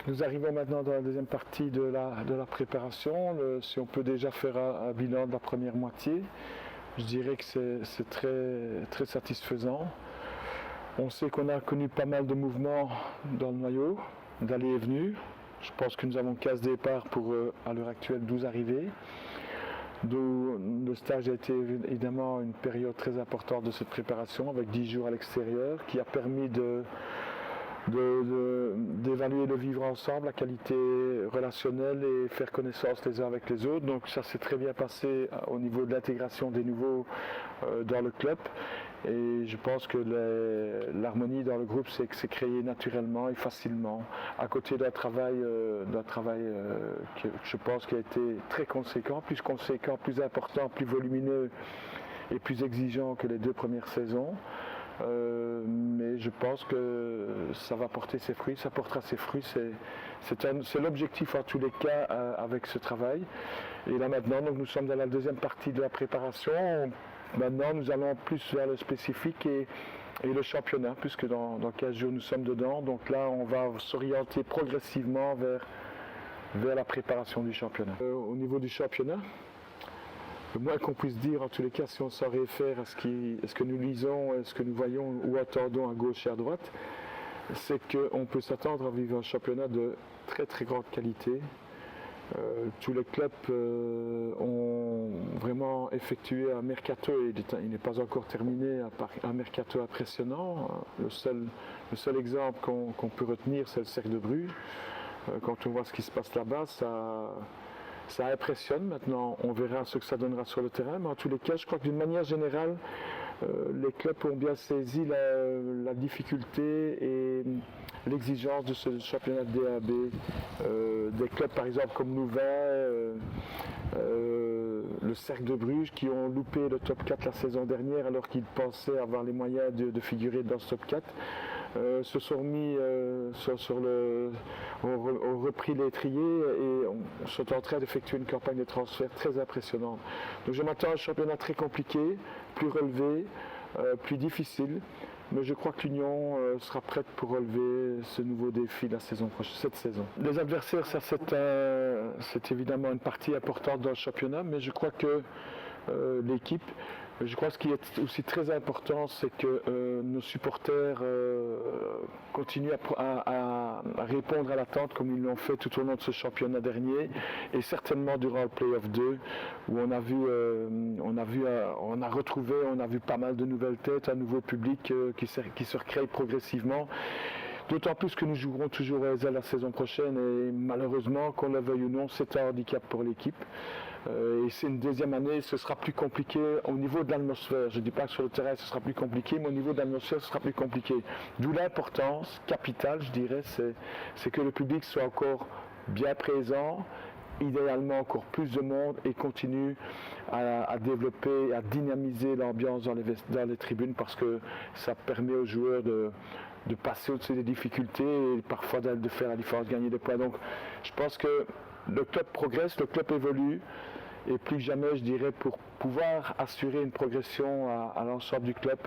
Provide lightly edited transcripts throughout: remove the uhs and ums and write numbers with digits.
Nous arrivons maintenant dans la deuxième partie de la préparation. Si on peut déjà faire un bilan de la première moitié, je dirais que c'est très satisfaisant. On sait qu'on a connu pas mal de mouvements dans le noyau, d'allées et venues. Je pense que nous avons 15 départs pour à l'heure actuelle 12 arrivées. Le stage a été évidemment une période très importante de cette préparation avec 10 jours à l'extérieur qui a permis d'évaluer le vivre ensemble, la qualité relationnelle et faire connaissance les uns avec les autres. Donc ça s'est très bien passé au niveau de l'intégration des nouveaux dans le club. Et je pense que l'harmonie dans le groupe s'est créée naturellement et facilement, à côté d'un travail que je pense qui a été très conséquent, plus important, plus volumineux et plus exigeant que les 2 premières saisons. Mais je pense que ça va porter ses fruits, ça portera ses fruits, c'est l'objectif en tous les cas avec ce travail. Et là maintenant, donc, nous sommes dans la deuxième partie de la préparation. Maintenant nous allons plus vers le spécifique et le championnat, puisque dans 15 jours nous sommes dedans. Donc là on va s'orienter progressivement vers la préparation du championnat. Au niveau du championnat, le moins qu'on puisse dire, en tous les cas, si on s'en réfère à ce que nous lisons, à ce que nous voyons ou attendons à gauche et à droite, c'est qu'on peut s'attendre à vivre un championnat de très très grande qualité. Tous les clubs ont vraiment effectué un mercato, et il n'est pas encore terminé, un mercato impressionnant. Le seul exemple qu'on peut retenir, c'est le Cercle de Bruges. Quand on voit ce qui se passe là-bas, ça impressionne. Maintenant, on verra ce que ça donnera sur le terrain, mais en tous les cas, je crois que d'une manière générale, les clubs ont bien saisi la difficulté et l'exigence de ce championnat de DAB. Des clubs par exemple comme Louvain, le Cercle de Bruges, qui ont loupé le top 4 la saison dernière alors qu'ils pensaient avoir les moyens de figurer dans ce top 4, se sont mis ont repris l'étrier et sont en train d'effectuer une campagne de transfert très impressionnante. Donc je m'attends à un championnat très compliqué, plus relevé, plus difficile, mais je crois que l'Union sera prête pour relever ce nouveau défi la saison prochaine, cette saison. Les adversaires, ça c'est évidemment une partie importante dans le championnat, mais je crois que l'équipe, je crois que ce qui est aussi très important, c'est que nos supporters continuent à répondre à l'attente comme ils l'ont fait tout au long de ce championnat dernier et certainement durant le Play-off 2 où on a vu pas mal de nouvelles têtes, un nouveau public qui se recrée progressivement. D'autant plus que nous jouerons toujours à la saison prochaine et malheureusement, qu'on le veuille ou non, c'est un handicap pour l'équipe. Et c'est une deuxième année, ce sera plus compliqué au niveau de l'atmosphère. Je ne dis pas que sur le terrain ce sera plus compliqué, mais au niveau de l'atmosphère ce sera plus compliqué. D'où l'importance capitale, je dirais, c'est que le public soit encore bien présent, idéalement encore plus de monde et continue à développer, à dynamiser l'ambiance dans les tribunes parce que ça permet aux joueurs de passer au-dessus des difficultés et parfois de faire la différence, gagner des points. Donc je pense que le club progresse, le club évolue et plus que jamais je dirais pour pouvoir assurer une progression à l'ensemble du club,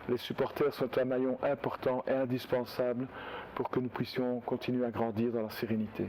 les supporters sont un maillon important et indispensable pour que nous puissions continuer à grandir dans la sérénité.